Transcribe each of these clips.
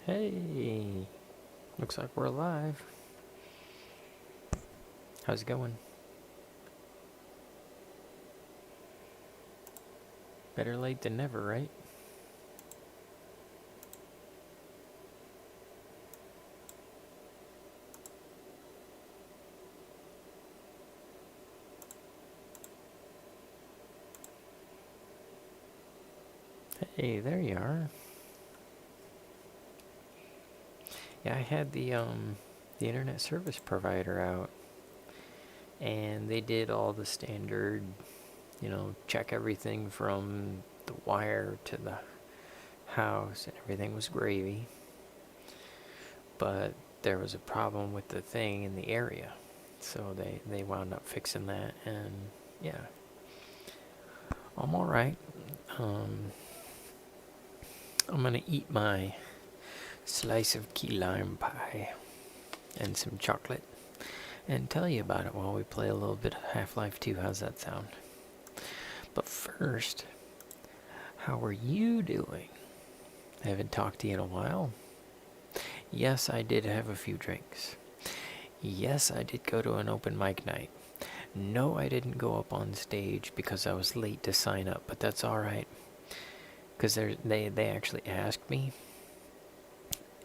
Hey, looks like we're alive. How's it going? Better late than never, right? Hey, there you are. Yeah, I had the internet service provider out, and they did all the standard, check everything from the wire to the house, and everything was gravy. But there was a problem with the thing in the area, so they wound up fixing that, and yeah, I'm all right. I'm gonna eat my slice of key lime pie and some chocolate and tell you about it while we play a little bit of Half-Life 2. How's that sound? But first, how are you doing? I haven't talked to you in a while. Yes, I did have a few drinks. Yes, I did go to an open mic night. No, I didn't go up on stage because I was late to sign up, but that's alright. Because they actually asked me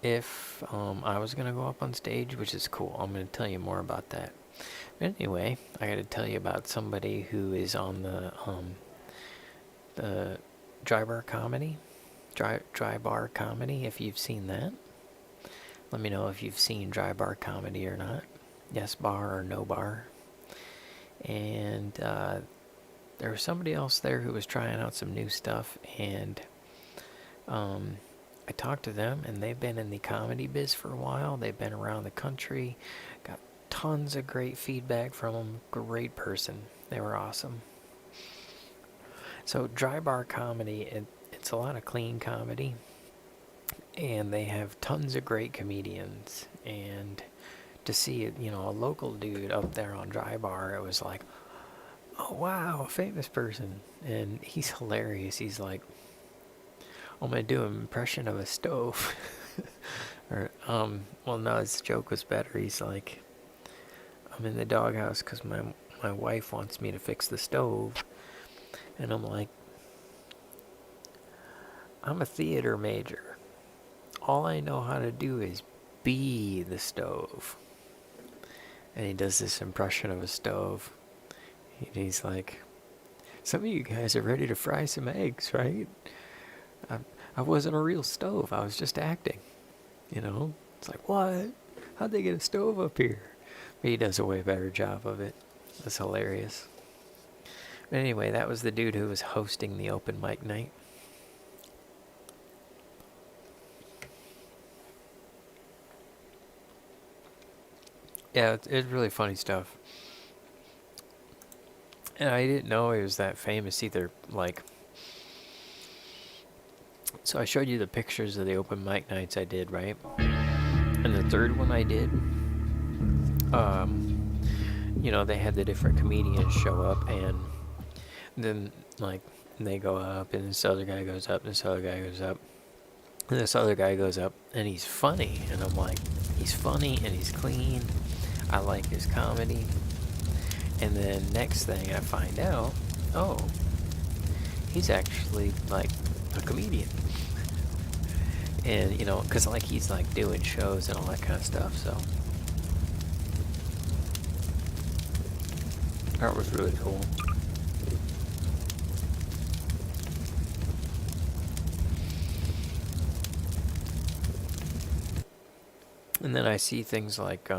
if I was going to go up on stage, which is cool. I'm going to tell you more about that. But anyway, I got to tell you about somebody who is on the Dry Bar Comedy. Dry Bar Comedy, if you've seen that. Let me know if you've seen Dry Bar Comedy or not. Yes bar or no bar. And there was somebody else there who was trying out some new stuff, and I talked to them, and they've been in the comedy biz for a while. They've been around the country, got tons of great feedback from them. Great person. They were awesome. So Dry Bar Comedy, it's a lot of clean comedy, and they have tons of great comedians. And to see a local dude up there on Dry Bar, it was like, oh wow, a famous person. And he's hilarious. He's like, I'm gonna do an impression of a stove. Or well, no, his joke was better. He's like, I'm in the doghouse because my wife wants me to fix the stove. And I'm like, I'm a theater major. All I know how to do is be the stove. And he does this impression of a stove. And he's like, some of you guys are ready to fry some eggs, right? I wasn't a real stove. I was just acting. It's like, what? How'd they get a stove up here? But he does a way better job of it. That's hilarious. But anyway, that was the dude who was hosting the open mic night. Yeah, it's really funny stuff. And I didn't know he was that famous either. So I showed you the pictures of the open mic nights I did, right? And the third one I did, they had the different comedians show up, and then, they go up, and this other guy goes up, and this other guy goes up, and this other guy goes up, and he's funny. And I'm like, he's funny, and he's clean. I like his comedy. And then next thing I find out, oh, he's actually, a comedian. And, because, he's, doing shows and all that kind of stuff, so. That was really cool. And then I see things like,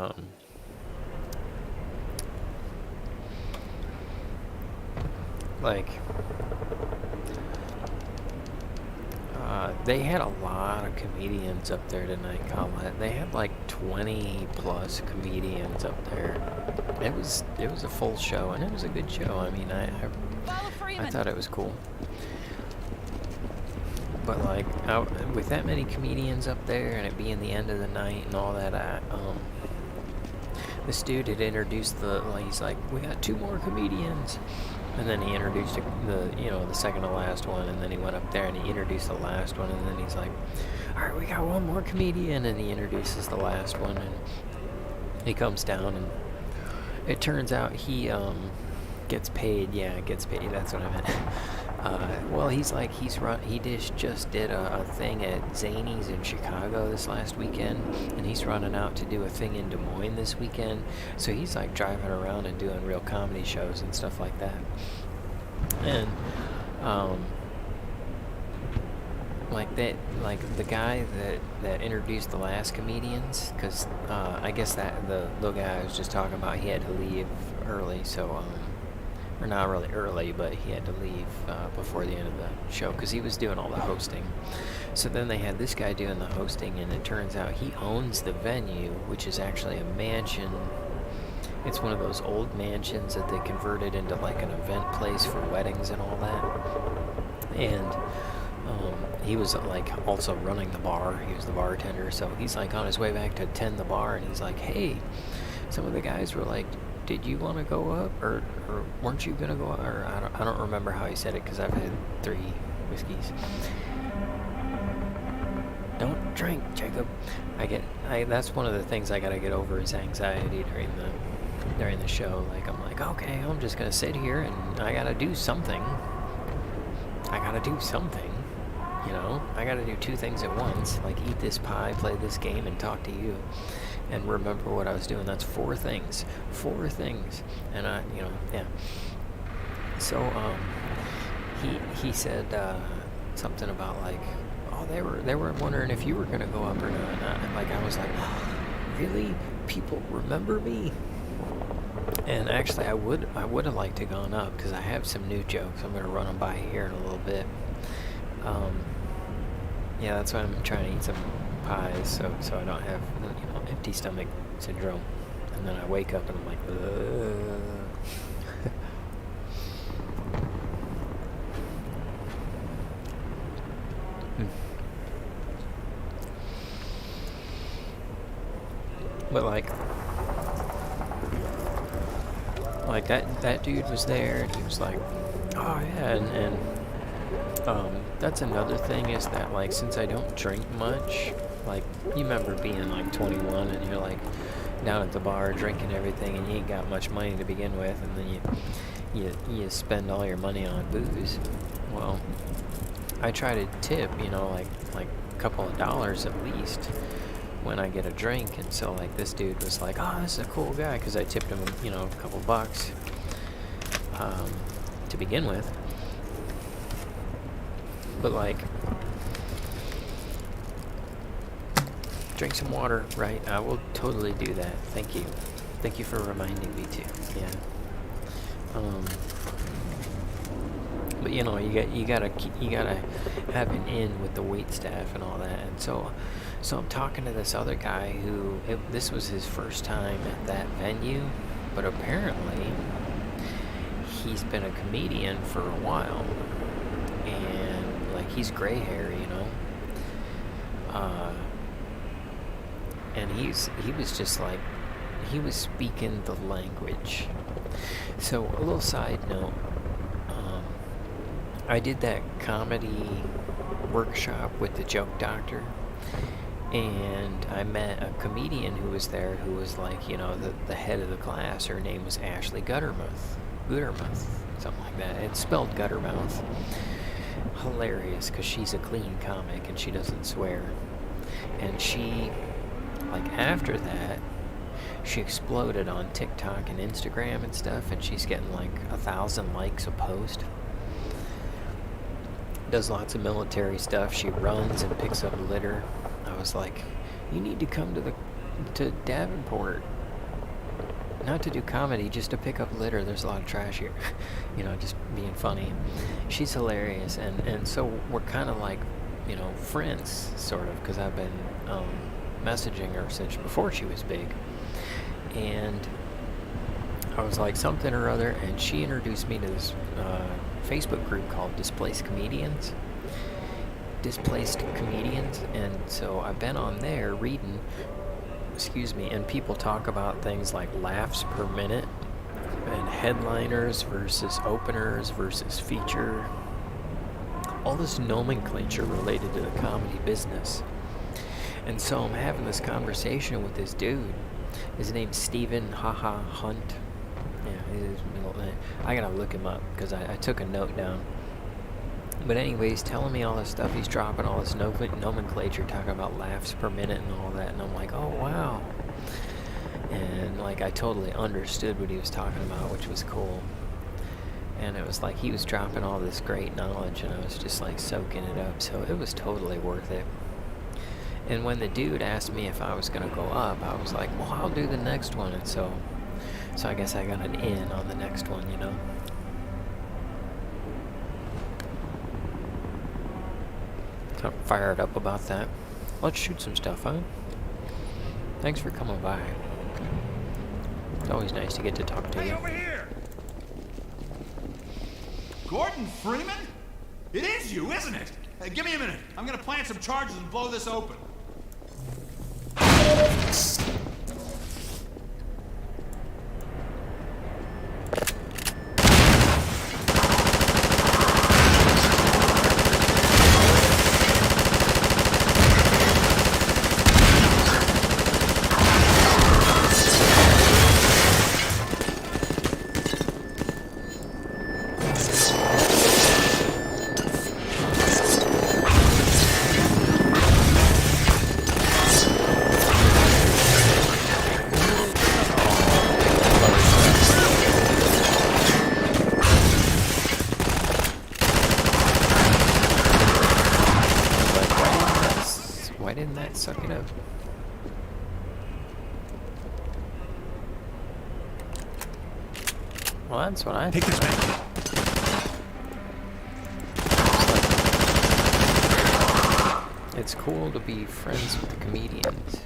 they had a lot of comedians up there tonight, Colette. They had 20 plus comedians up there. It was a full show, and it was a good show. I mean, I thought it was cool. But with that many comedians up there, and it being the end of the night and all that, this dude had introduced he's like, we got 2 more comedians. And then he introduced the second to last one, and then he went up there and he introduced the last one, and then he's like, all right, we got one more comedian, and he introduces the last one, and he comes down, and it turns out he gets paid. Yeah, gets paid. That's what I meant. Well, he just did a thing at Zany's in Chicago this last weekend, and he's running out to do a thing in Des Moines this weekend. So he's like driving around and doing real comedy shows and stuff like that. And the guy that introduced the last comedians, because I guess that the little guy I was just talking about, he had to leave early, so or not really early, but he had to leave before the end of the show because he was doing all the hosting. So then they had this guy doing the hosting, and it turns out he owns the venue, which is actually a mansion. It's one of those old mansions that they converted into like an event place for weddings and all that. And he was like also running the bar. He was the bartender, so he's like on his way back to attend the bar, and he's like, hey, some of the guys were like, did you want to go up, or weren't you gonna go up? Or I don't remember how he said it because I've had 3 whiskeys. Don't drink, Jacob. That's one of the things I gotta get over is anxiety during the show. Like I'm like, okay, I'm just gonna sit here and I gotta do something. You know, I gotta do 2 things at once, like eat this pie, play this game, and talk to you. And remember what I was doing. That's 4 things. 4 things. And yeah. So, he said something about like, oh, they were wondering if you were gonna go up or not. And I was like, really? People remember me? And actually, I would have liked to gone up because I have some new jokes. I'm gonna run them by here in a little bit. Yeah, that's why I'm trying to eat some pies, so I don't have empty stomach syndrome. And then I wake up and I'm like, But like that dude was there, and he was like, oh yeah, and that's another thing is that like since I don't drink much, like you remember being like 21 and you're like down at the bar drinking everything and you ain't got much money to begin with, and then you spend all your money on booze. Well, I try to tip, like a couple of dollars at least when I get a drink, and so like this dude was like, oh, this is a cool guy, because I tipped him a couple bucks to begin with. But like, drink some water, right? I will totally do that. Thank you for reminding me too. Yeah. But you gotta have an in with the wait staff and all that. And so I'm talking to this other guy who this was his first time at that venue, but apparently he's been a comedian for a while, and like he's gray hair, and he was just like, he was speaking the language. So a little side note, I did that comedy workshop with the Joke Doctor, and I met a comedian who was there who was like, the head of the class. Her name was Ashley Guttermouth, something like that. It's spelled Guttermouth. Hilarious, because she's a clean comic and she doesn't swear. And she, like after that, she exploded on TikTok and Instagram and stuff, and she's getting like 1,000 likes a post. Does lots of military stuff. She runs and picks up litter. I was like, you need to come to Davenport, not to do comedy, just to pick up litter. There's a lot of trash here. Just being funny. She's hilarious, and so we're kind of like, friends, sort of, because I've been messaging her since before she was big. And I was like something or other, and she introduced me to this Facebook group called Displaced Comedians, and so I've been on there reading, and people talk about things like laughs per minute and headliners versus openers versus feature. All this nomenclature related to the comedy business. And so I'm having this conversation with this dude. His name's Steven Hunt. Yeah, his middle name. I gotta look him up because I took a note down. But anyway, he's telling me all this stuff. He's dropping all this nomenclature, talking about laughs per minute and all that. And I'm like, oh, wow. And, like, I totally understood what he was talking about, which was cool. And it was like he was dropping all this great knowledge, and I was just, like, soaking it up. So it was totally worth it. And when the dude asked me if I was going to go up, I was like, well, I'll do the next one. And so I guess I got an in on the next one, you know. I'm fired up about that. Let's shoot some stuff, huh? Thanks for coming by. It's always nice to get to talk to you. Hey, over here! Gordon Freeman? It is you, isn't it? Hey, give me a minute. I'm gonna plant some charges and blow this open. Suck it up. Well, that's what I take this man. It's cool to be friends with the comedians.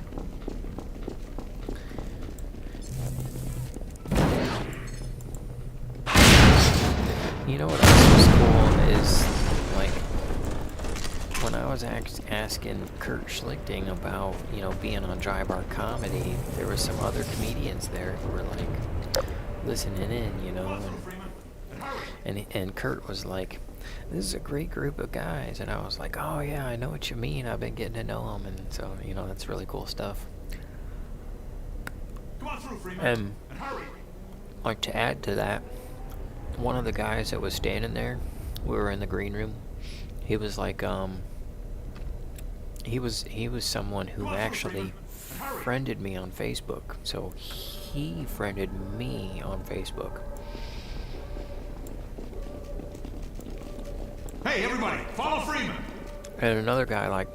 You know what else was cool is, like, when I was asking Kurt Schlichting about, you know, being on Dry Bar Comedy, there were some other comedians there who were, like, listening in, you know, and Kurt was like, this is a great group of guys, and I was like, oh yeah, I know what you mean, I've been getting to know them, and so, you know, that's really cool stuff. Come on through, Freeman, and hurry. Like, to add to that, one of the guys that was standing there, we were in the green room, he was like, he was someone who actually friended me on Facebook. So he friended me on Facebook. Hey, everybody, follow Freeman. And another guy, like,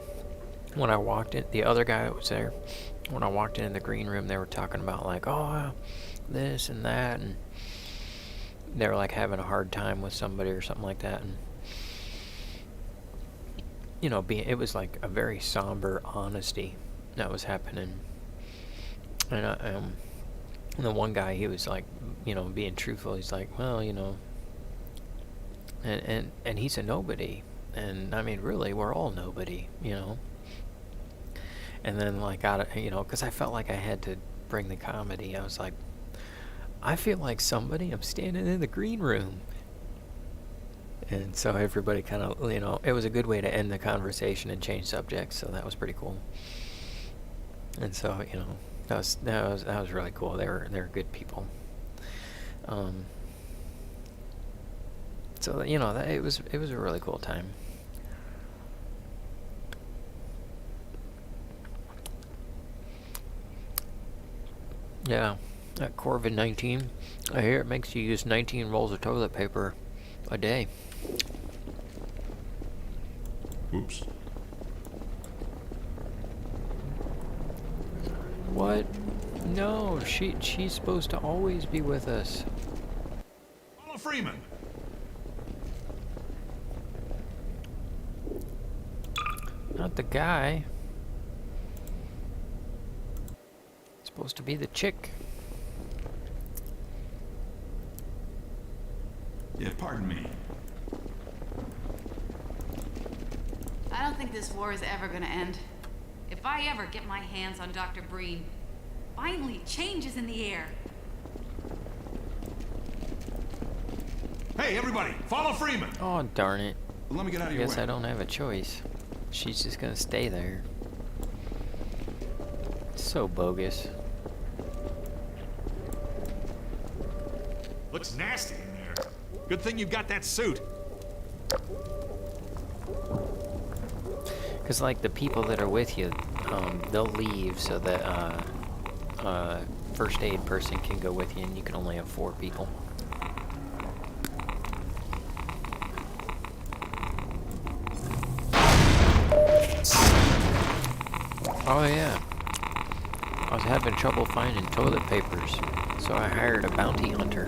when I walked in, the other guy that was there, when I walked in the green room, they were talking about, like, oh, this and that, and they were, like, having a hard time with somebody or something like that, and you know, it was like a very somber honesty that was happening. And the one guy, he was like, you know, being truthful. He's like, well, you know, and he's a nobody. And I mean, really, we're all nobody, you know. And then, like, you know, because I felt like I had to bring the comedy. I was like, I feel like somebody. I'm standing in the green room. And so everybody kind of, you know, it was a good way to end the conversation and change subjects, so that was pretty cool. And so, you know, that was really cool. They were good people. So, you know, it was a really cool time. Yeah, that COVID-19, I hear it makes you use 19 rolls of toilet paper a day. Oops. What? No, she's supposed to always be with us. Follow Freeman. Not the guy. It's supposed to be the chick. Yeah, pardon me. I don't think this war is ever gonna end. If I ever get my hands on Dr. Breen, finally change is in the air. Okay, everybody, follow Freeman. Oh, darn it. Let me get out of I your guess way. I don't have a choice. She's just gonna stay there. So bogus. Looks nasty in there. Good thing you got that suit. Because, like, the people that are with you, they'll leave so that first aid person can go with you, and you can only have 4 people. Oh, yeah. I was having trouble finding toilet papers, so I hired a bounty hunter.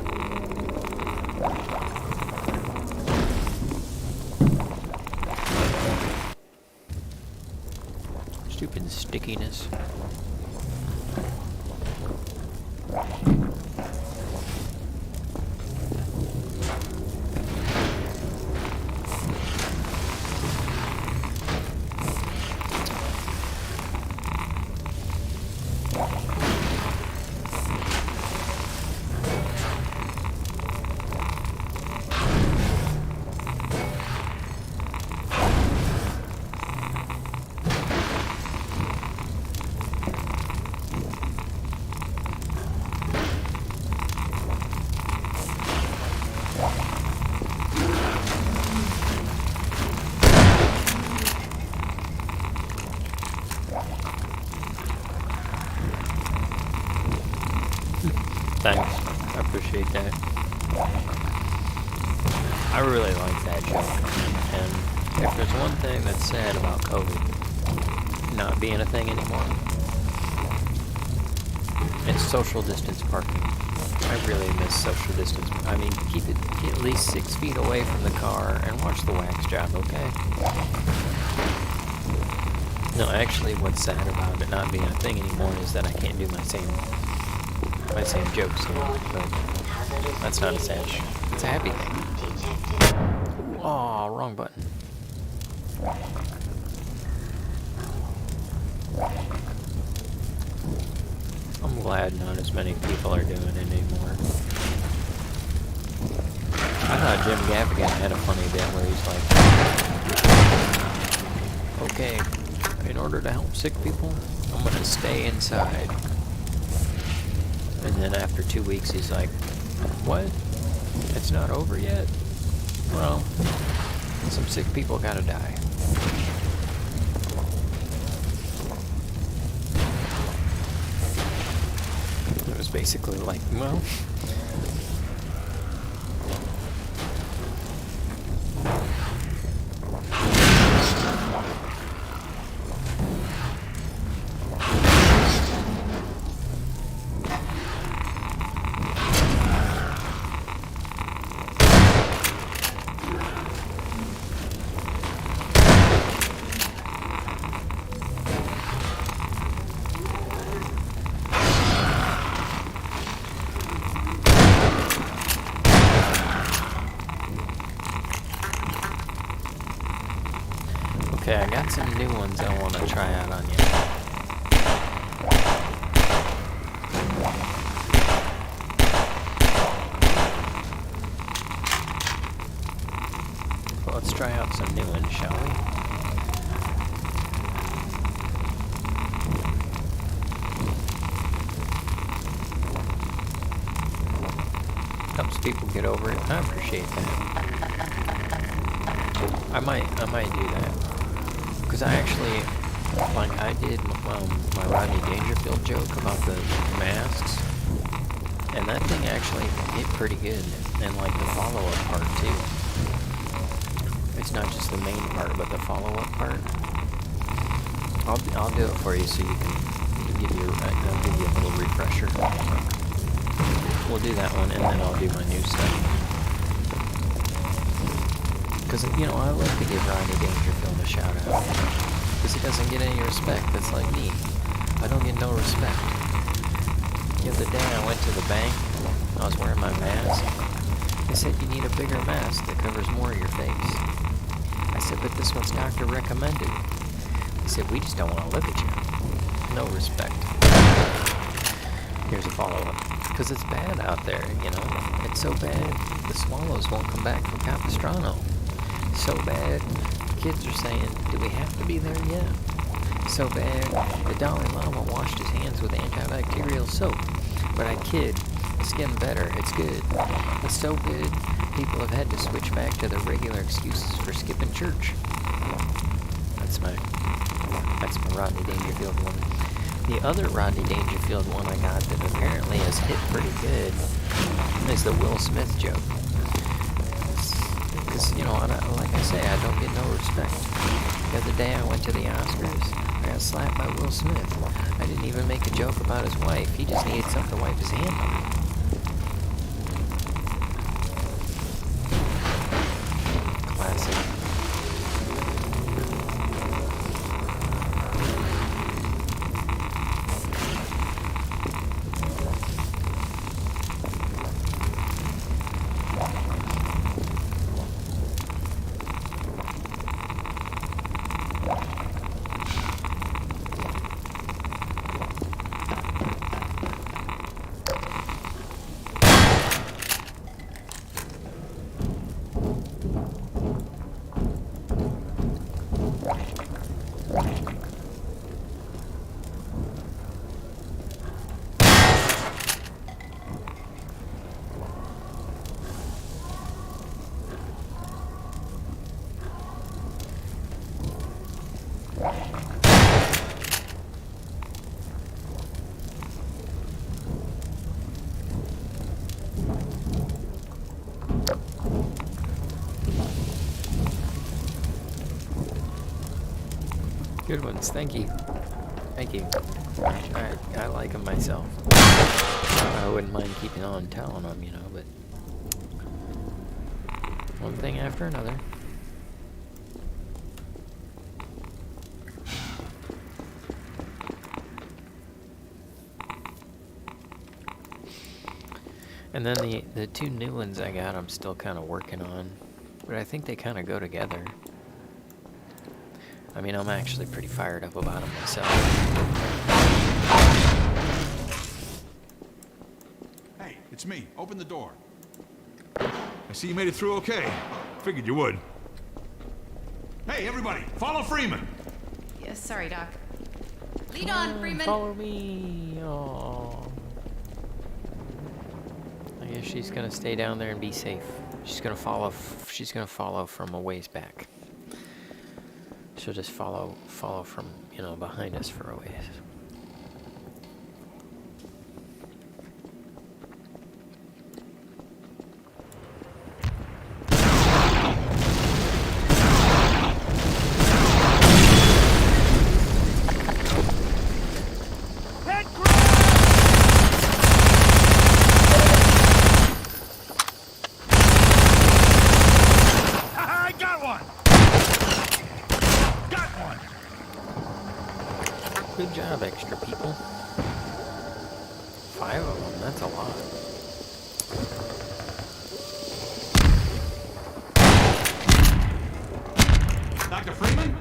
Stupid stickiness. Thanks. I appreciate that. I really like that joke. And if there's one thing that's sad about COVID not being a thing anymore, it's social distance parking. I really miss social distance. I mean, keep at least 6 feet away from the car and watch the wax job, okay? No, actually, what's sad about it not being a thing anymore is that I can't do my same jokes, you know, but that's not a sad thing. It's a happy thing. Aw, wrong button. I'm glad not as many people are doing it anymore. I thought Jim Gaffigan had a funny bit where he's like, okay, in order to help sick people, I'm gonna stay inside. And then after 2 weeks, he's like, what? It's not over yet? Well, some sick people gotta die. It was basically like, well... Okay, I got some new ones I want to try out on you. Well, let's try out some new ones, shall we? Helps people get over it. I appreciate that. I might do that. Because I actually, like, I did my Rodney Dangerfield joke about the masks, and that thing actually hit pretty good, and like the follow-up part too. It's not just the main part, but the follow-up part. I'll do it for you so you can I'll give you a little refresher. We'll do that one, and then I'll do my new stuff. Because, you know, I like to give Rodney Dangerfield a shout out. Because he doesn't get any respect. That's like me. I don't get no respect. The other day I went to the bank. I was wearing my mask. They said you need a bigger mask that covers more of your face. I said, but this one's doctor recommended. They said, we just don't want to look at you. No respect. Here's a follow-up. Because it's bad out there, you know. It's so bad, the swallows won't come back from Capistrano. So bad, kids are saying, do we have to be there yet? So bad, the Dalai Lama washed his hands with antibacterial soap. But I kid, it's getting better, it's good. It's so good, people have had to switch back to their regular excuses for skipping church. That's my Rodney Dangerfield one. The other Rodney Dangerfield one I got that apparently has hit pretty good is the Will Smith joke. Because, you know, like I say, I don't get no respect. The other day I went to the Oscars. I got slapped by Will Smith. I didn't even make a joke about his wife. He just needed something to wipe his hand on. Classic. Good ones, thank you. Thank you. I like them myself. I wouldn't mind keeping on telling them, you know, but one thing after another. And then the two new ones I got, I'm still kind of working on, but I think they kind of go together. I mean, I'm actually pretty fired up about them myself. Hey, it's me. Open the door. I see you made it through okay. Figured you would. Hey, everybody, follow Freeman. Yes, sorry, Doc. Lead on, Freeman. Follow me. Oh. I guess she's gonna stay down there and be safe. She's gonna follow. She's gonna follow from a ways back. She'll just follow from, you know, behind us for a ways. Good job, extra people. 5 of them, that's a lot. Dr. Freeman?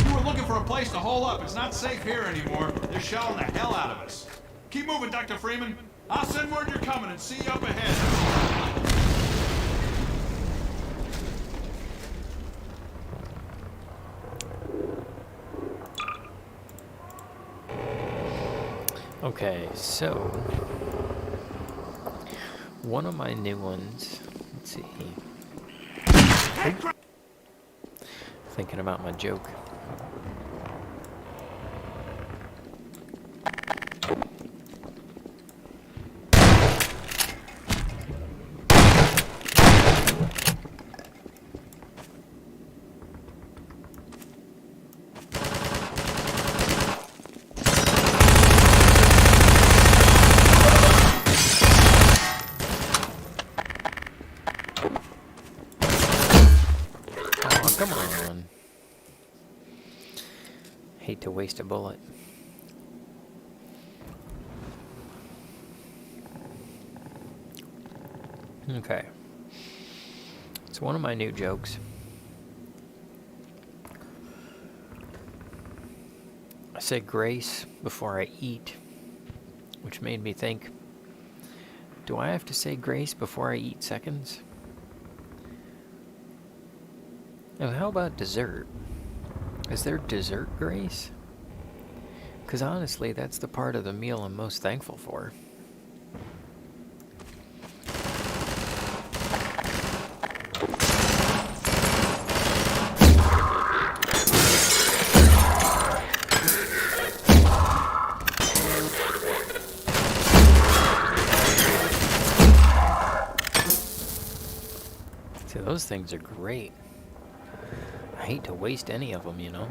You were looking for a place to hole up. It's not safe here anymore. They're shelling the hell out of us. Keep moving, Dr. Freeman. I'll send word you're coming and see you up ahead. Okay, so one of my new ones, let's see. Thinking about my joke. Come on. Hate to waste a bullet. Okay. It's one of my new jokes. I say grace before I eat, which made me think, Do I have to say grace before I eat seconds? Oh, how about dessert? Is there dessert grace? Because honestly, that's the part of the meal I'm most thankful for. See, those things are great. I hate to waste any of them, you know.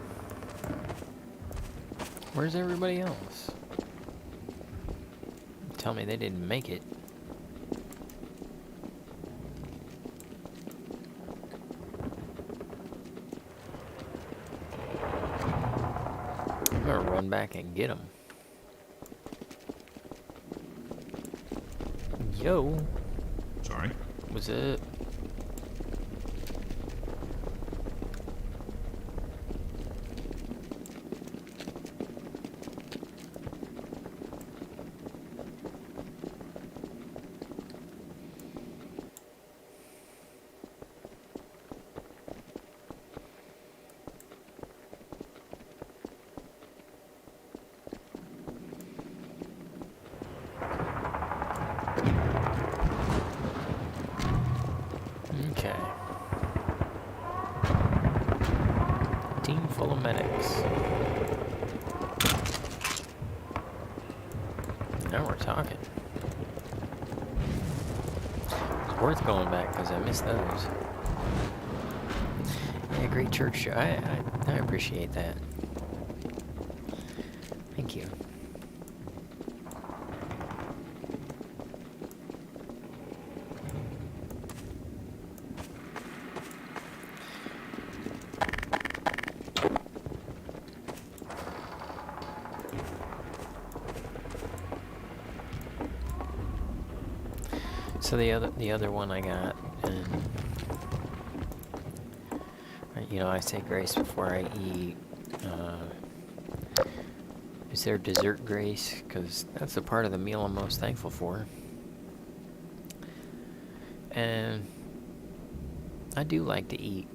Where's everybody else? Tell me they didn't make it. I'm gonna run back and get them. Yo. Sorry. What's up? Okay. Team full of medics. Now we're talking. It's worth going back because I missed those. Yeah, great church show. I appreciate that. Thank you. So the other one I got, and you know, I say grace before I eat. Is there dessert grace? Because that's the part of the meal I'm most thankful for. And I do like to eat.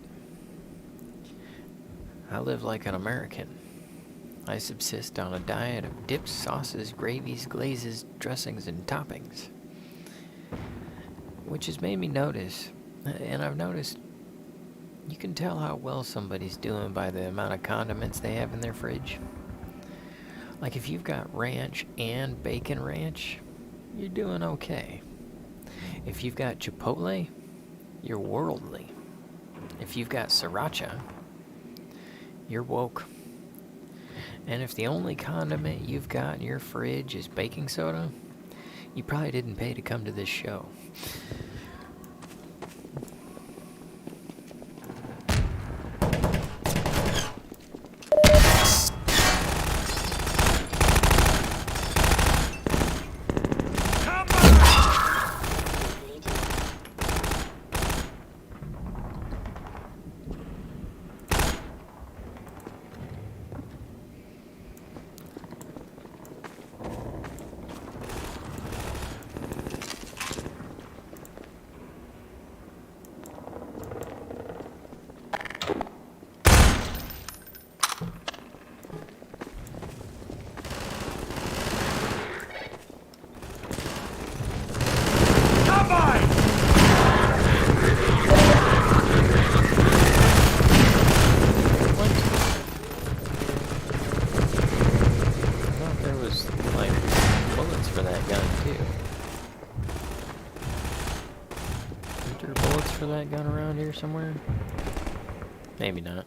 I live like an American. I subsist on a diet of dips, sauces, gravies, glazes, dressings, and toppings. Which has made me notice, and I've noticed, you can tell how well somebody's doing by the amount of condiments they have in their fridge. Like if you've got ranch and bacon ranch, you're doing okay. If you've got chipotle, you're worldly. If you've got sriracha, you're woke. And if the only condiment you've got in your fridge is baking soda, you probably didn't pay to come to this show. That gun around here somewhere? Maybe not.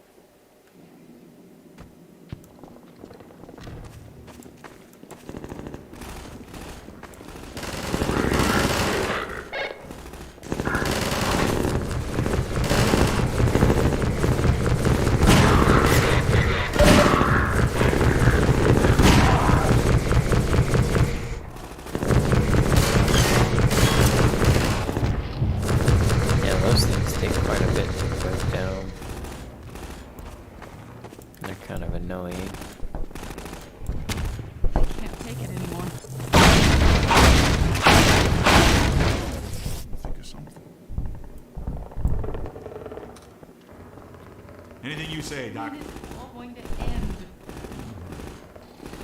Anything you say, Doc. When is it all going to end?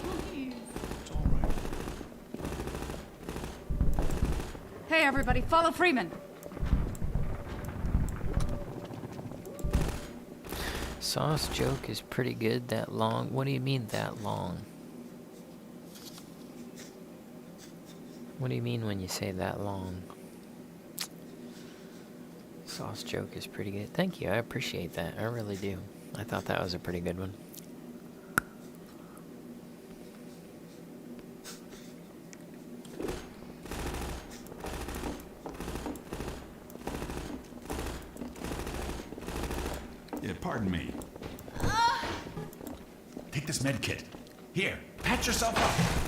Please. It's all right. Hey, everybody, follow Freeman. Sauce joke is pretty good. That long. What do you mean that long? What do you mean when you say that long? Sauce joke is pretty good. Thank you. I appreciate that. I really do. I thought that was a pretty good one. Yeah, pardon me. Take this med kit. Here, patch yourself up.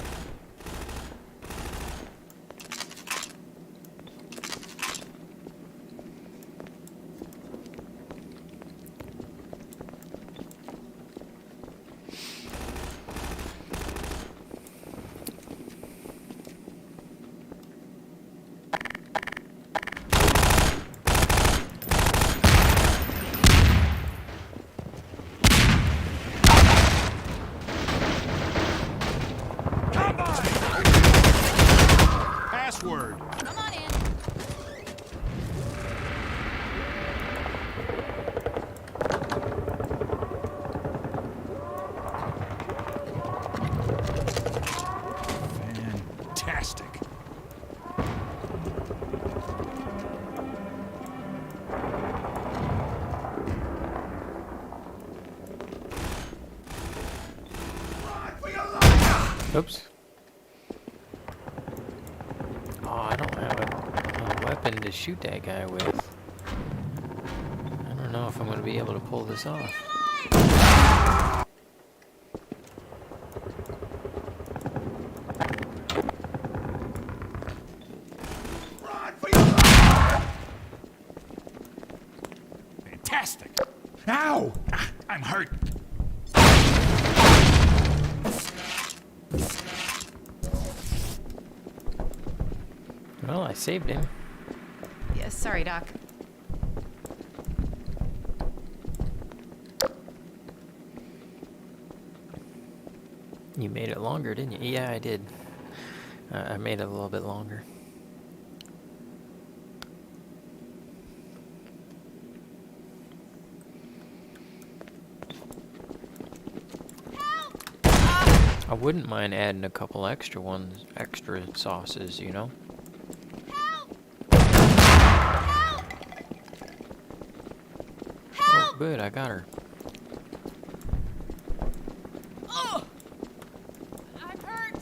Password. Come on in. Fantastic. Oops. Oh, I don't have a weapon to shoot that guy with. I don't know if I'm going to be able to pull this off. Fantastic. Ow! Ah, I'm hurt. Well, I saved him. Yeah, sorry, Doc. You made it longer, didn't you? Yeah, I did. I made it a little bit longer. I wouldn't mind adding a couple extra sauces, you know? Oh, good, I got her. Oh! I'm hurt.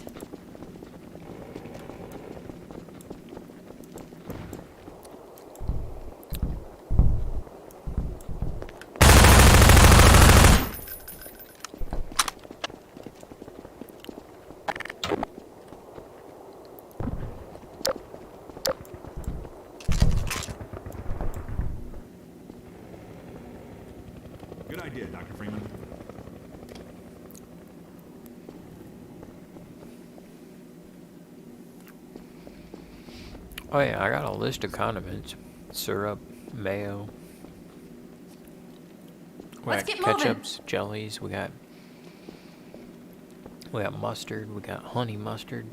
Good idea, Dr. Freeman. Oh yeah, I got a list of condiments. Syrup, mayo. We Let's got get moving. ketchups, jellies, we got mustard, we got honey mustard.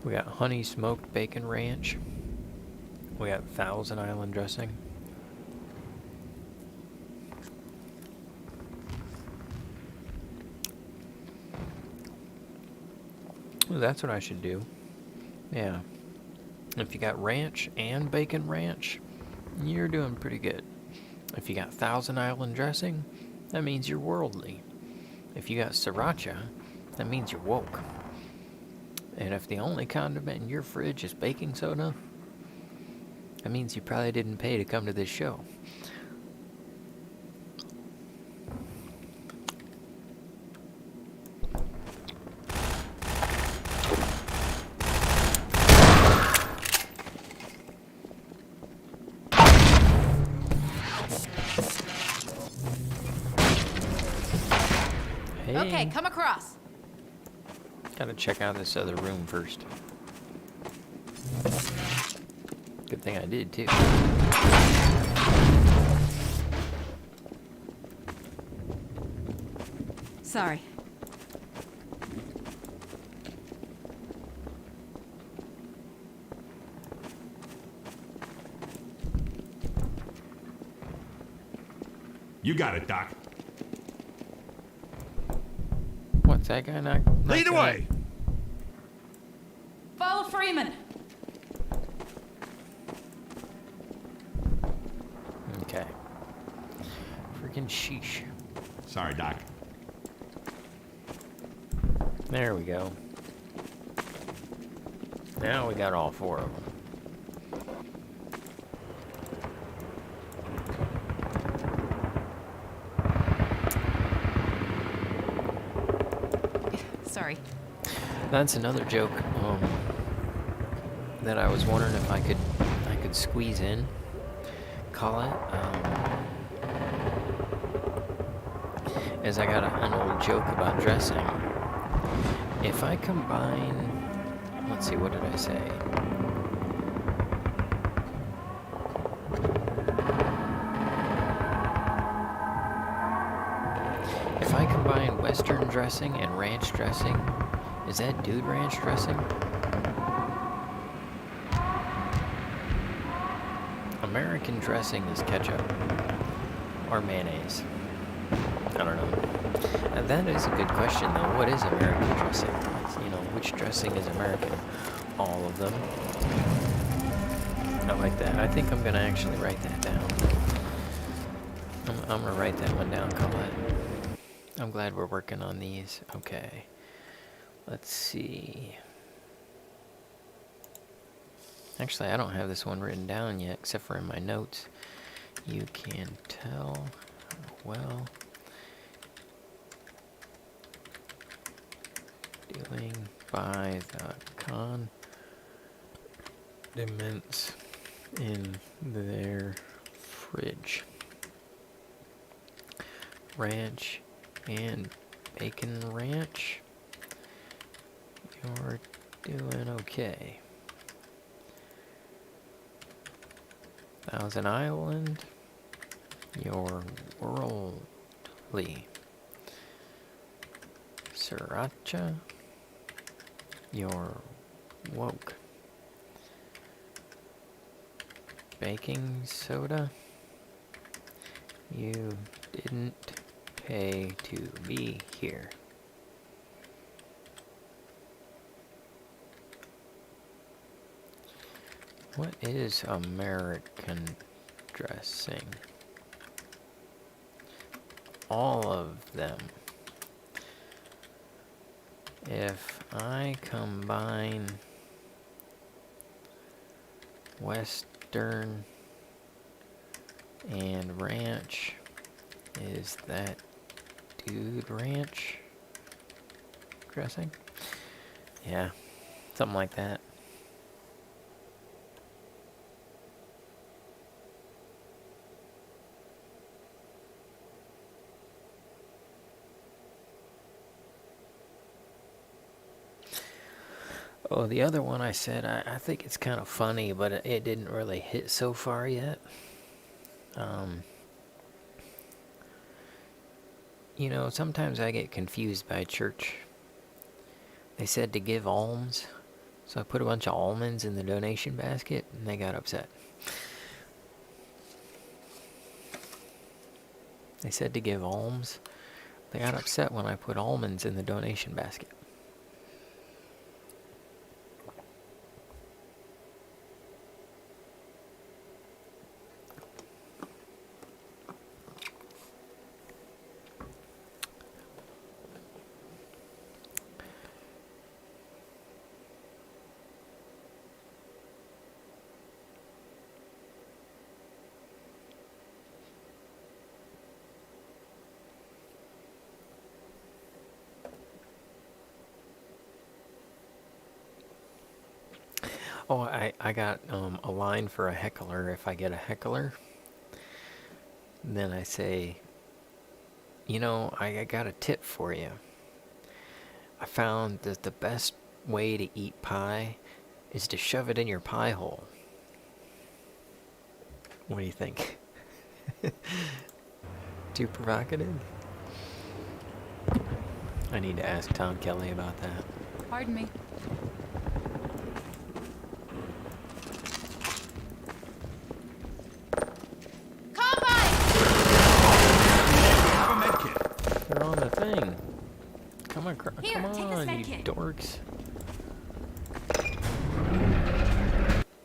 We got honey smoked bacon ranch. We got Thousand Island dressing. Ooh, that's what I should do. Yeah. If you got ranch and bacon ranch, you're doing pretty good. If you got Thousand Island dressing, that means you're worldly. If you got sriracha, that means you're woke. And if the only condiment in your fridge is baking soda, that means you probably didn't pay to come to this show. Hey. Okay, come across. Gotta check out this other room first. Good thing I did, too. Sorry. You got it, Doc. What's that guy not? Lead the way! Follow Freeman. Okay. Freaking sheesh. Sorry, Doc. There we go. Now we got all 4 of them. Sorry. That's another joke that I was wondering if I could squeeze in. Colette, as I got an old joke about dressing. If I combine, let's see, what did I say? If I combine Western dressing and ranch dressing, is that dude ranch dressing? American dressing is ketchup or mayonnaise. I don't know. That is a good question, though. What is American dressing? You know, which dressing is American? All of them. I like that. I think I'm gonna actually write that down. I'm gonna write that one down, Colette. I'm glad we're working on these. Okay. Let's see. Actually, I don't have this one written down yet, except for in my notes. You can tell well doing by the condiments in their fridge. Ranch and bacon ranch. You're doing okay. Thousand Island. You're worldly. Sriracha. You're woke. Baking soda. You didn't pay to be here. What is American dressing? All of them. If I combine Western and ranch, is that dude ranch dressing? Yeah, something like that. Oh, the other one I said, I think it's kind of funny, but it didn't really hit so far yet. You know, sometimes I get confused by church. They said to give alms, so I put a bunch of almonds in the donation basket, and they got upset. They said to give alms. They got upset when I put almonds in the donation basket. Oh, I got a line for a heckler. If I get a heckler, then I say, you know, I got a tip for you. I found that the best way to eat pie is to shove it in your pie hole. What do you think? Too provocative? I need to ask Tom Kelly about that. Pardon me. Have a med kit. They're on the thing. Come on, Here, come take this on, med you kit. dorks.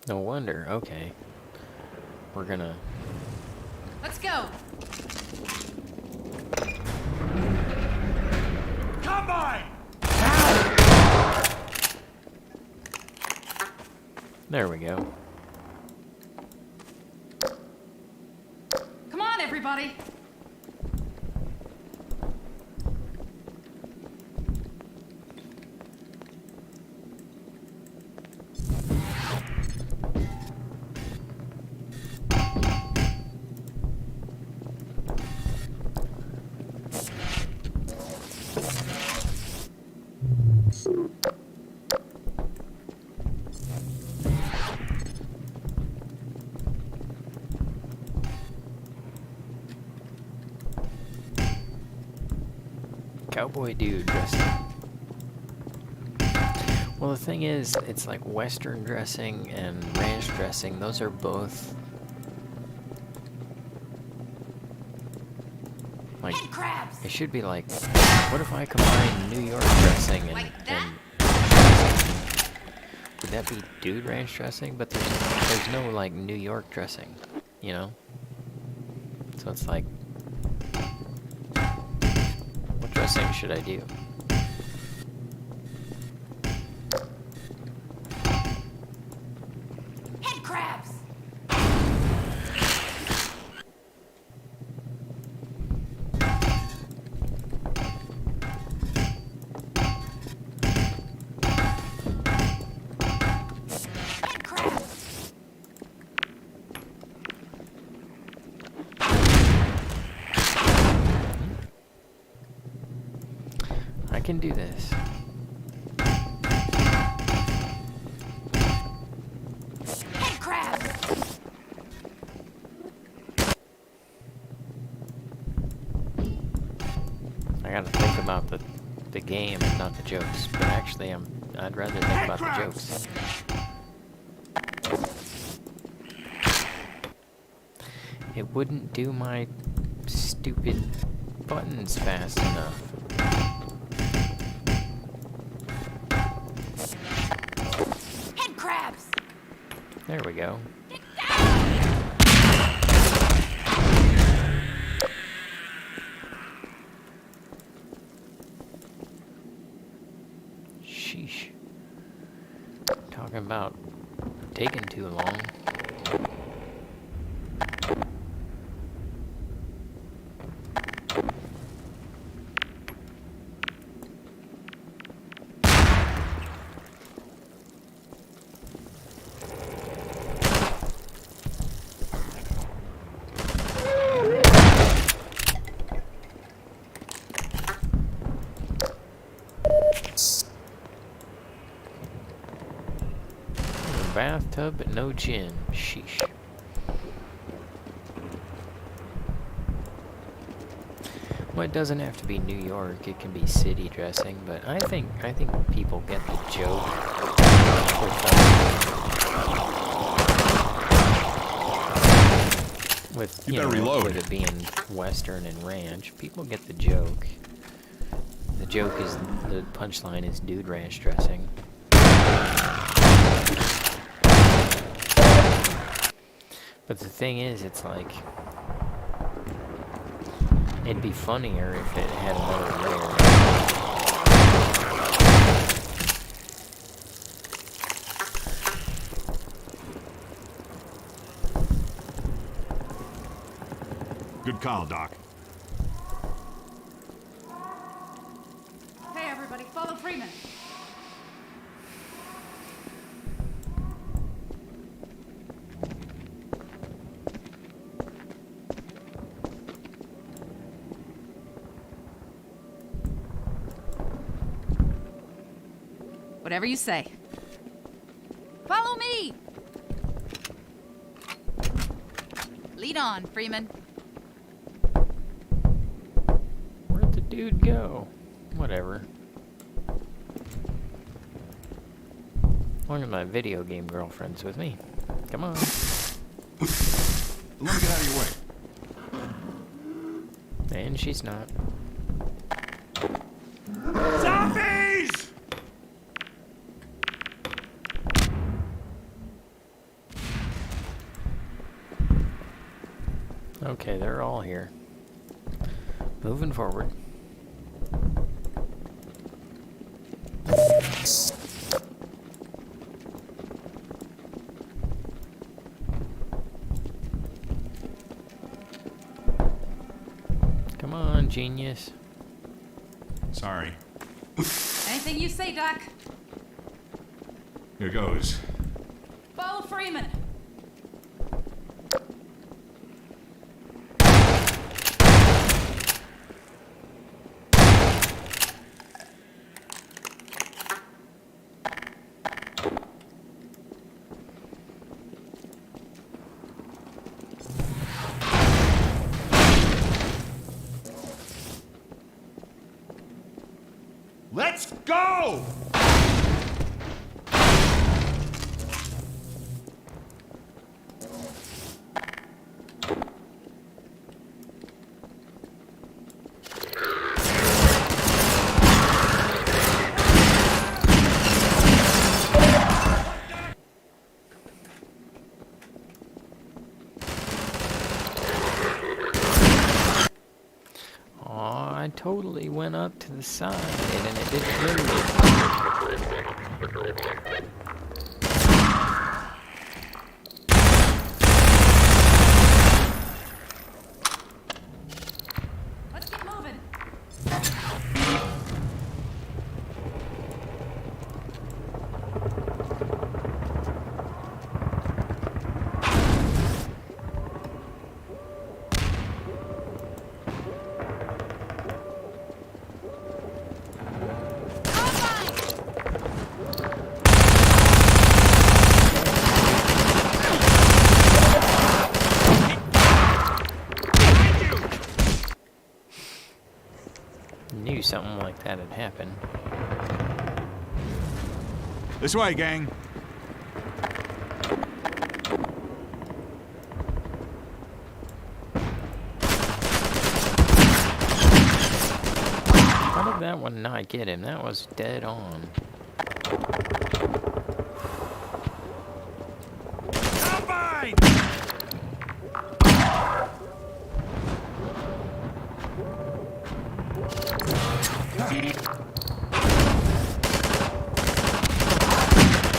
No wonder. Okay. We're gonna... Let's go. Combine! There we go. Come on, everybody. Cowboy dude dressed up. Well, the thing is, it's like Western dressing and ranch dressing. Those are both like... Head crabs. It should be like, what if I combine New York dressing and... Like that? Would that be dude ranch dressing? But there's no like New York dressing, you know? So it's like... What dressing should I do? Head crabs. Head crabs. I can do this. Head crabs. I gotta think about the game and not the jokes. But actually, I'd rather think about the jokes. It wouldn't do my stupid buttons fast enough. Head crabs. There we go. Sheesh. Talking about taking too long. Bathtub but no gin. Sheesh. Well, it doesn't have to be New York. It can be city dressing, but I think people get the joke. With You better reload. with it being Western and ranch, people get the joke. The joke is the punchline is dude ranch dressing. But the thing is, it's like, it'd be funnier if it had another layer. Good call, Doc. Hey, everybody, follow Freeman. Whatever you say. Follow me! Lead on, Freeman. Where'd the dude go? Whatever. One of my video game girlfriends with me. Come on. Let me get out of your way. And she's not. Zombies! Okay, they're all here. Moving forward. Come on, genius. Sorry. Anything you say, Doc. Here goes. Follow Freeman. Let's go! I totally went up to the side and it didn't move. Let's get moving. Knew something like that had happened. This way, gang. How did that one not get him? That was dead on. Combine!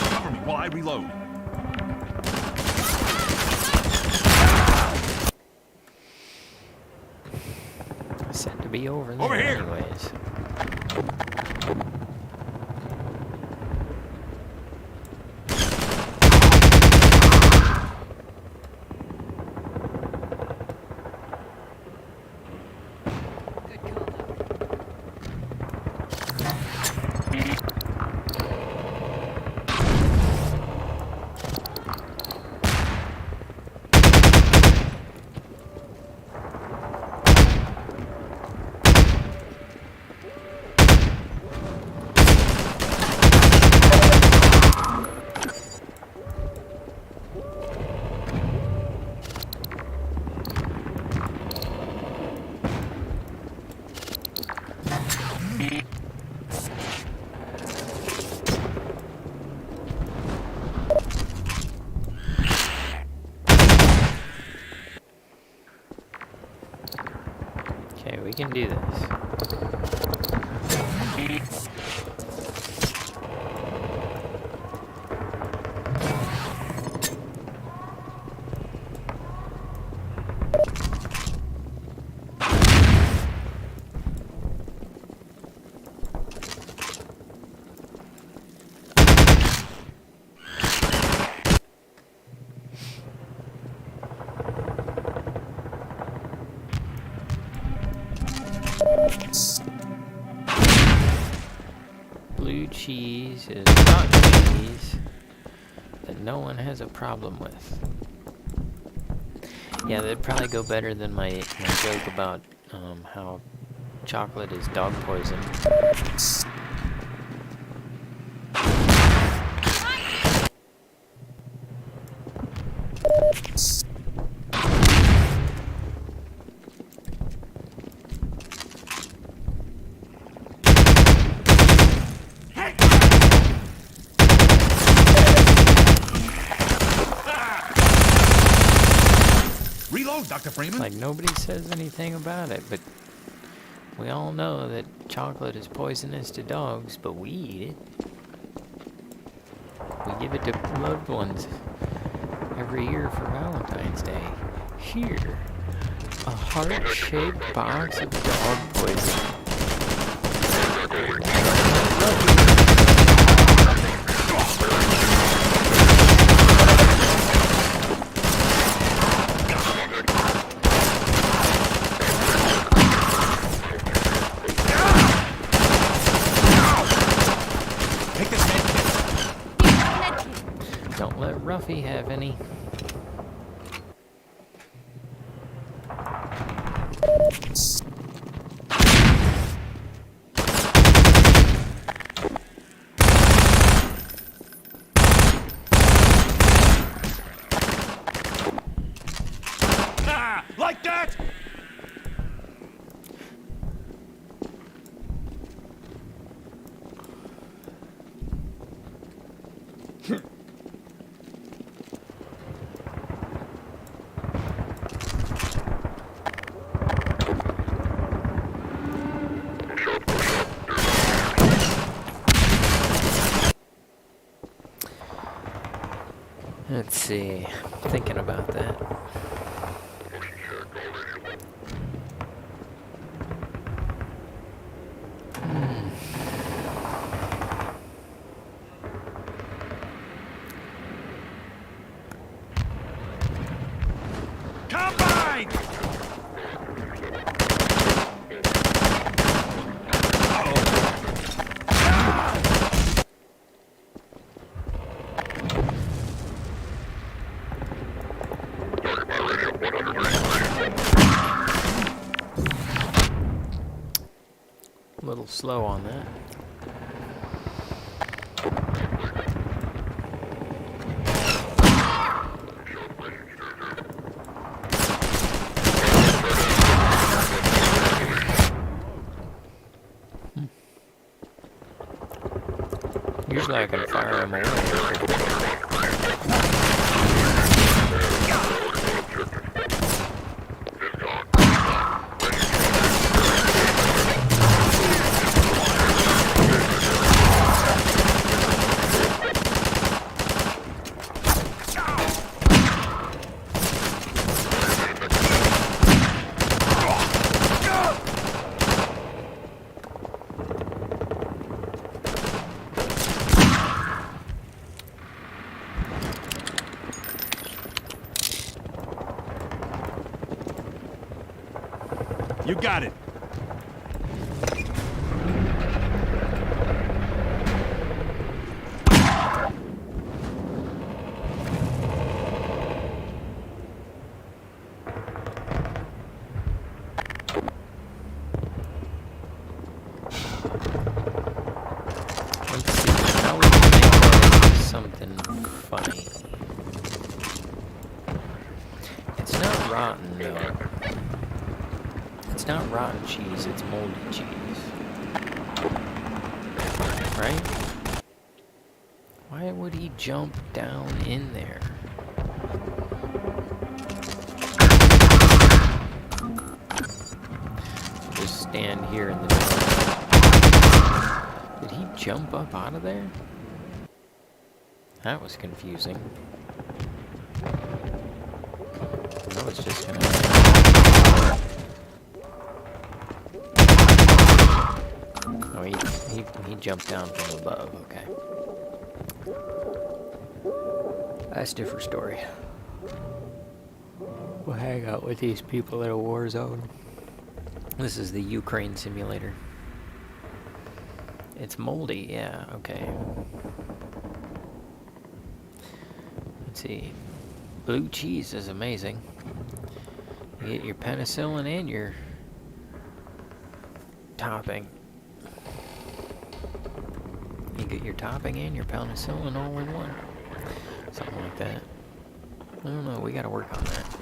Cover me while I reload. Said to be over there Over here! anyways. Good call, Doc. Okay, we can do this. Blue substitute cheese is not cheese that no one has a problem with. Yeah, that'd probably go better than my joke about how chocolate is dog poison. Reload, Dr. Freeman. Like nobody says anything about it, but we all know that chocolate is poisonous to dogs, but we eat it. We give it to loved ones every year for Valentine's Day. Here, a heart-shaped box of dog poison. Don't let Ruffy have any. Like that? Let's see. Thinking about that. Combine! A little slow on that. Usually I can fire him away. You got it. Let's see how we can make that something funny. It's not rotten though. It's not rotten cheese, it's moldy cheese. Right? Why would he jump down in there? Just stand here in the middle. Did he jump up out of there? That was confusing. I was just gonna... Oh, he jumped down from above, okay. That's a different story. We'll hang out with these people in a war zone. This is the Ukraine simulator. It's moldy, yeah, okay. Let's see. Blue cheese is amazing. You get your penicillin and your topping. You get your topping and your penicillin all in one. Something like that. I don't know, we gotta work on that.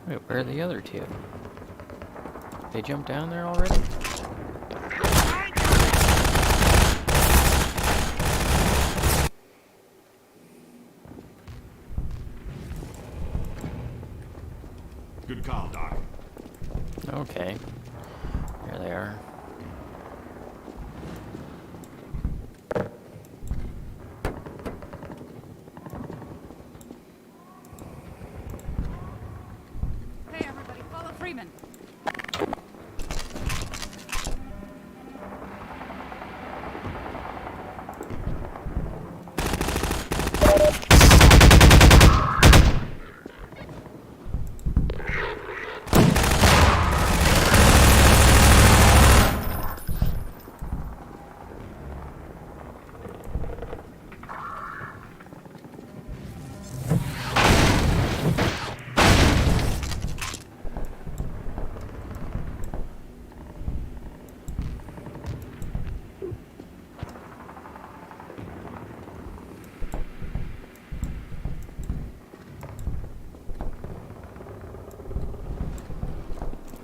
Wait, where are the other two? They jumped down there already? Good call, Doc. Okay. There they are. Hey, everybody, follow Freeman.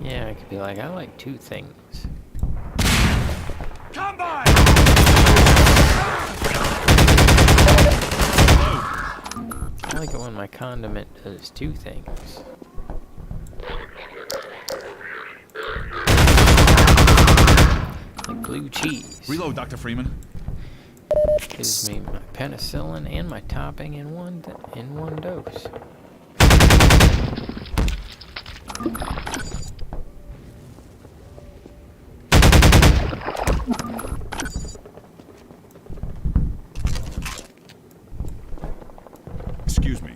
Yeah, I could be like, I like two things. Come by! I like it when my condiment does two things. Like blue cheese. Reload, Dr. Freeman. Gives me my penicillin and my topping in one dose. Excuse me.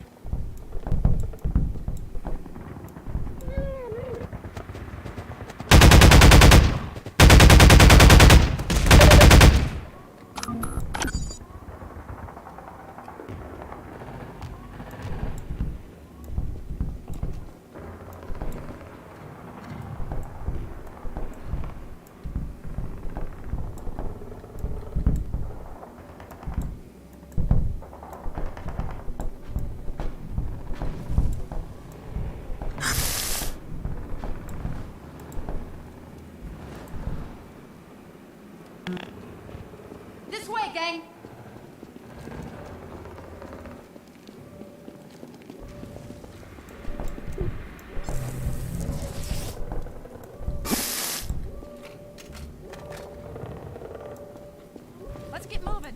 This way, gang! Let's get moving.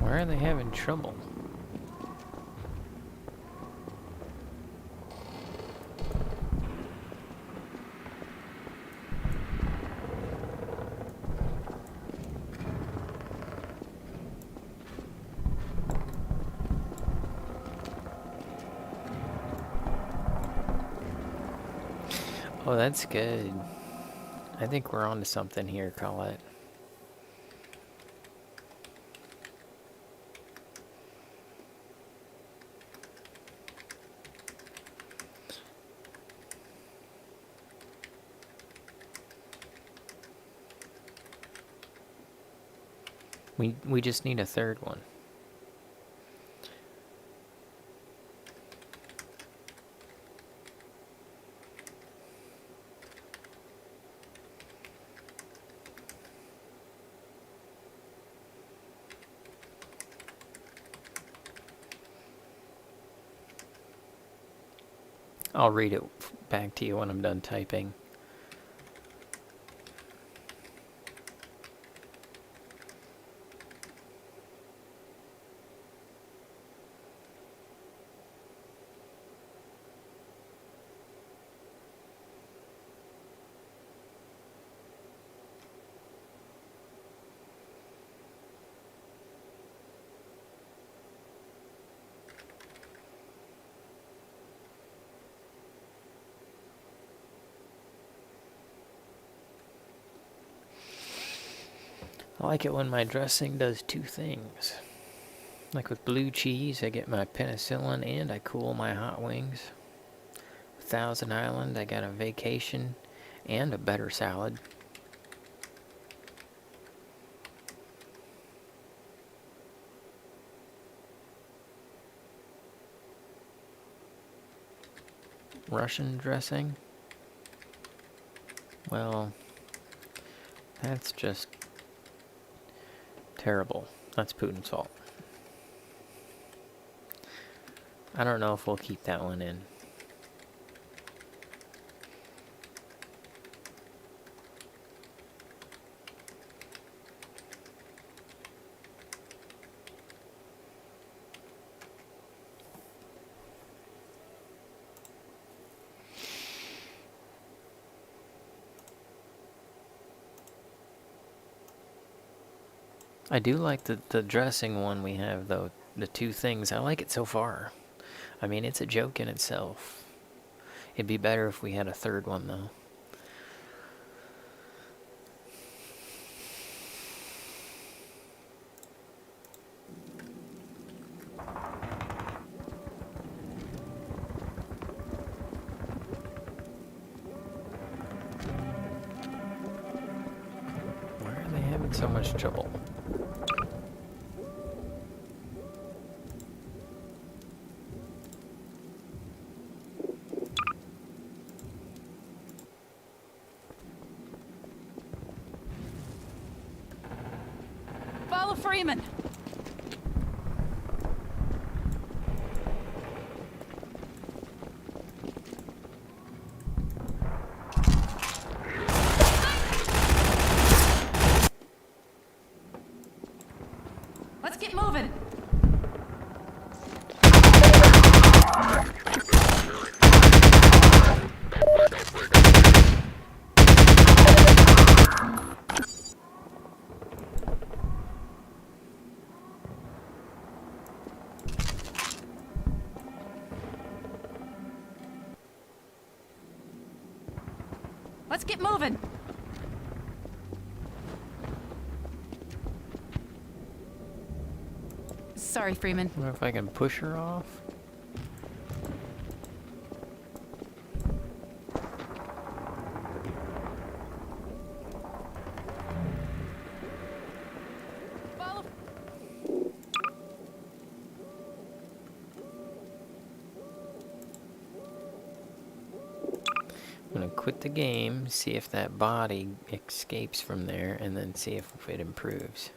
Why are they having trouble? Oh, that's good. I think we're on to something here, Colette. We just need a third one. I'll read it back to you when I'm done typing. I like it when my dressing does two things. Like with blue cheese, I get my penicillin and I cool my hot wings. With Thousand Island, I got a vacation and a better salad. Russian dressing? Well, that's just terrible. That's Putin's fault. I don't know if we'll keep that one in. I do like the dressing one we have, though. The two things. I like it so far. I mean, it's a joke in itself. It'd be better if we had a third one, though. Why are they having so much trouble? Follow Freeman. Let's get moving. Let's get moving. Sorry, Freeman. I wonder if I can push her off. Follow. I'm gonna quit the game, see if that body escapes from there, and then see if it improves.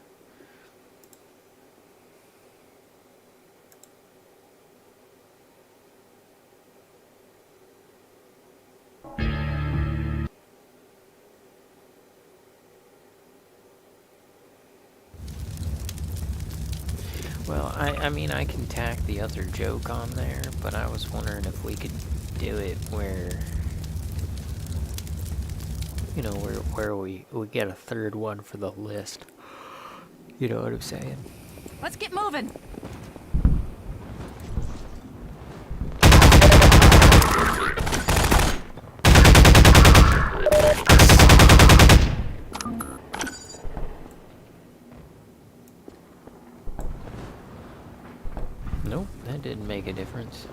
Well, I mean, I can tack the other joke on there, but I was wondering if we could do it where, you know, where we get a third one for the list. You know what I'm saying? Let's get moving. That didn't make a difference.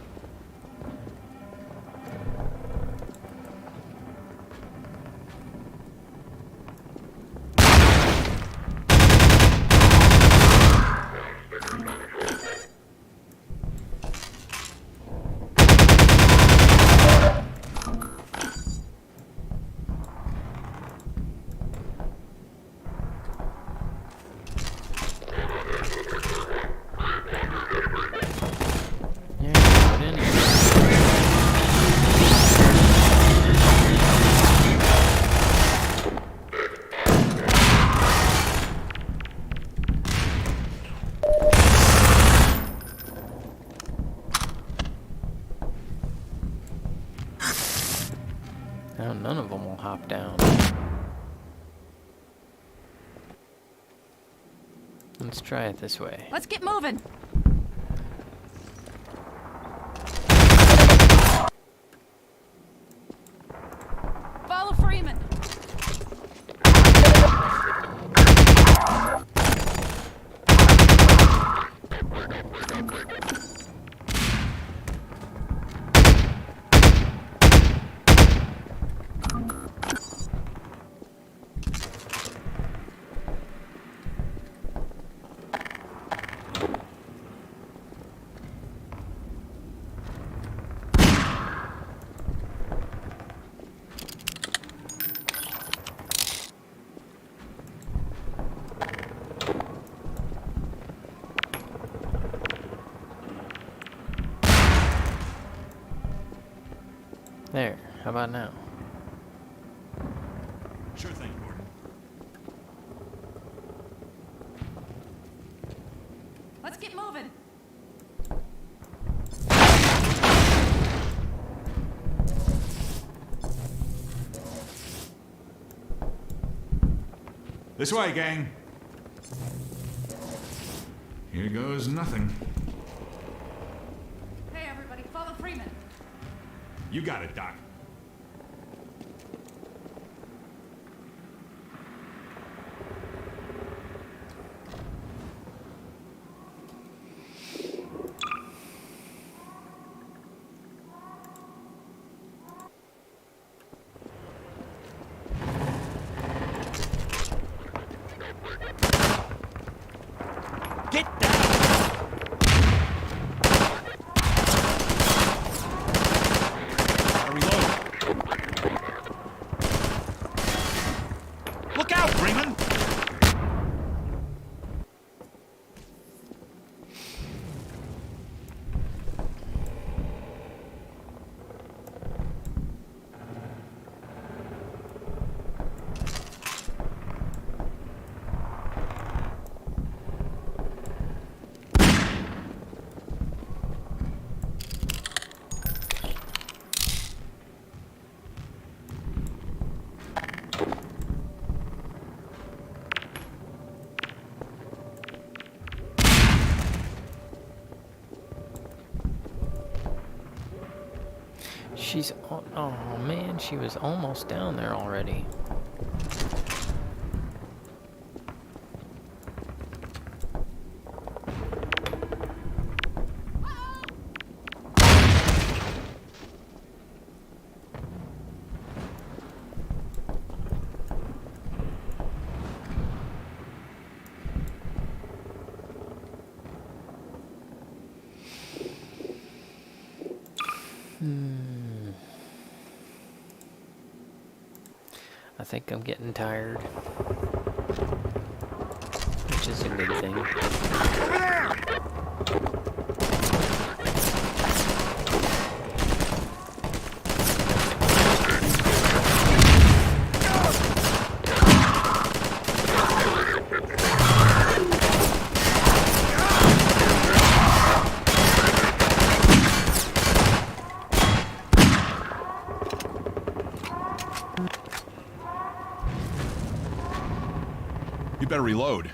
Now none of them will hop down. Let's try it this way. Let's get moving. Follow Freeman. There, how about now? Sure thing, Gordon. Let's get moving. This way, gang. Here goes nothing. Hey, everybody, follow Freeman. You got it, Doc. Get down! Look out, Freeman! She's... Oh man, she was almost down there already. I think I'm getting tired, which is a good thing. You better reload.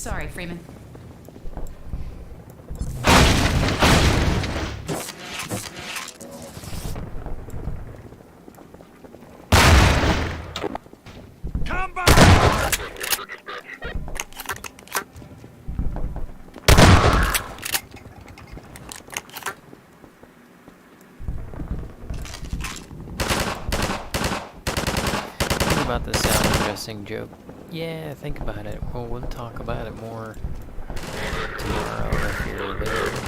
Sorry, Freeman. Come back! Think about the salad dressing joke. Yeah, think about it. Well, we'll talk about it more tomorrow if you're available.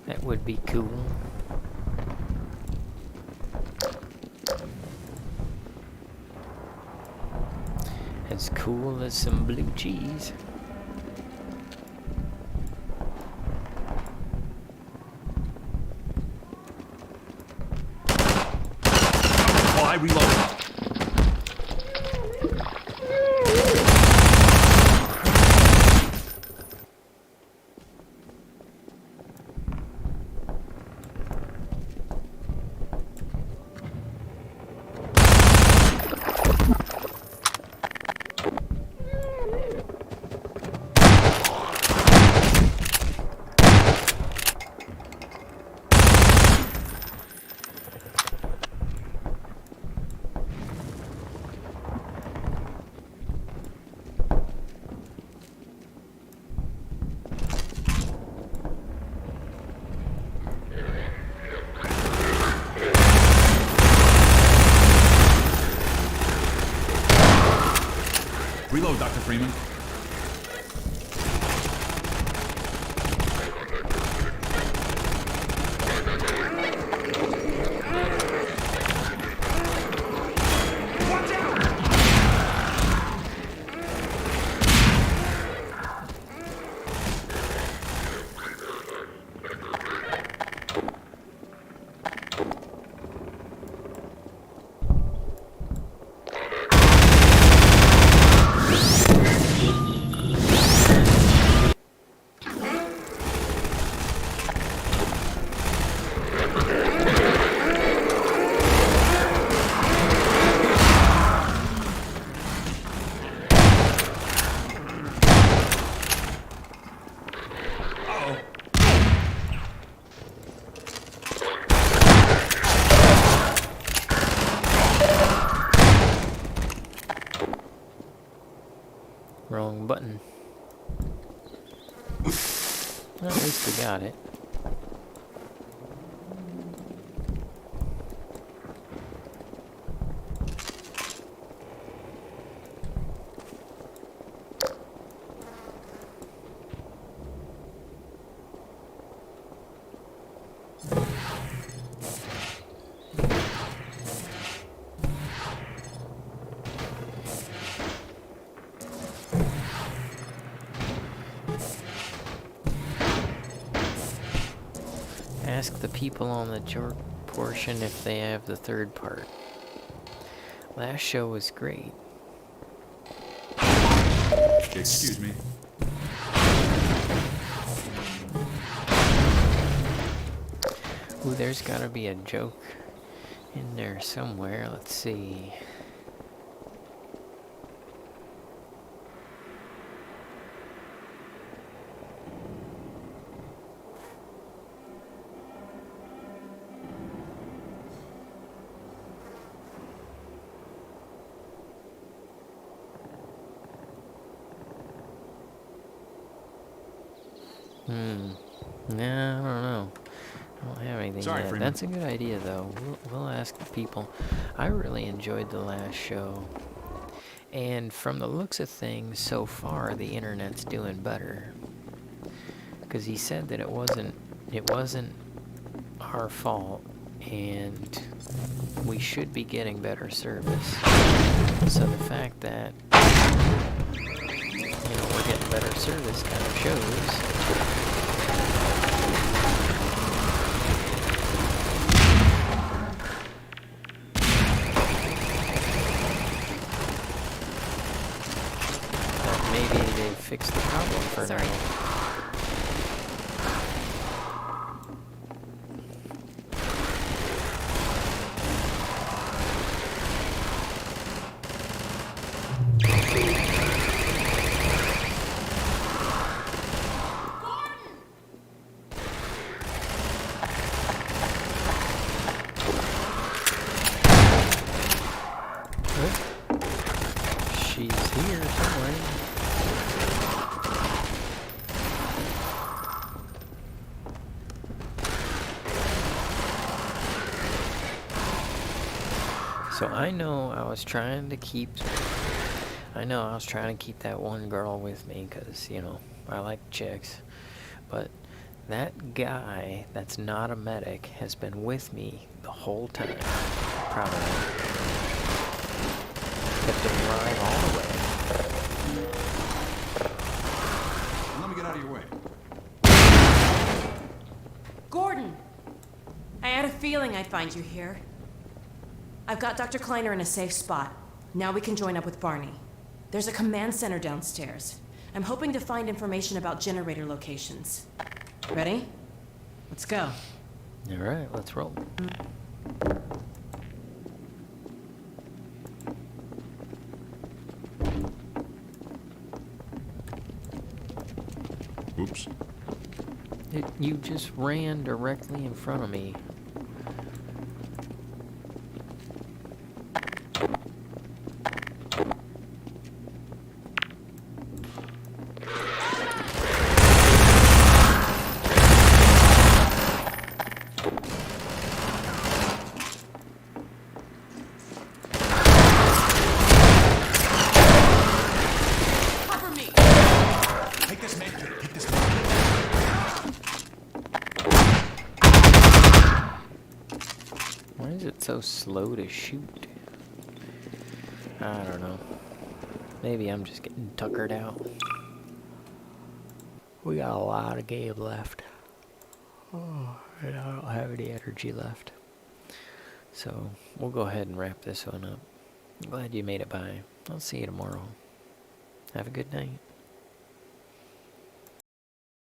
That would be cool. As cool as some blue cheese. While I reload. Reload, Dr. Freeman. Watch out! Wrong button. Well, at least we got it. Ask the people on the Jork portion if they have the third part. Last show was great. Excuse me. Ooh, there's gotta be a joke in there somewhere. Let's see. No, I don't know. I don't have anything Sorry, yet. Freeman. That's a good idea, though. We'll ask the people. I really enjoyed the last show. And from the looks of things, so far, the internet's doing better. Because he said that it wasn't our fault, and we should be getting better service. So the fact that, we're getting better service kind of shows. Maybe they fixed the problem for Sorry. now. So I know I was trying to keep that one girl with me because, you know, I like chicks. But that guy that's not a medic has been with me the whole time. Probably. Kept him right all the way. Let me get out of your way. Gordon! I had a feeling I'd find you here. I've got Dr. Kleiner in a safe spot. Now we can join up with Barney. There's a command center downstairs. I'm hoping to find information about generator locations. Ready? Let's go. Alright, let's roll. Oops. You just ran directly in front of me. Cover me! Take this med kit. Take this med kit. Why is it so slow to shoot? I don't know. Maybe I'm just getting tuckered out. We got a lot of game left. Oh, and I don't have any energy left. So, we'll go ahead and wrap this one up. Glad you made it by. I'll see you tomorrow. Have a good night.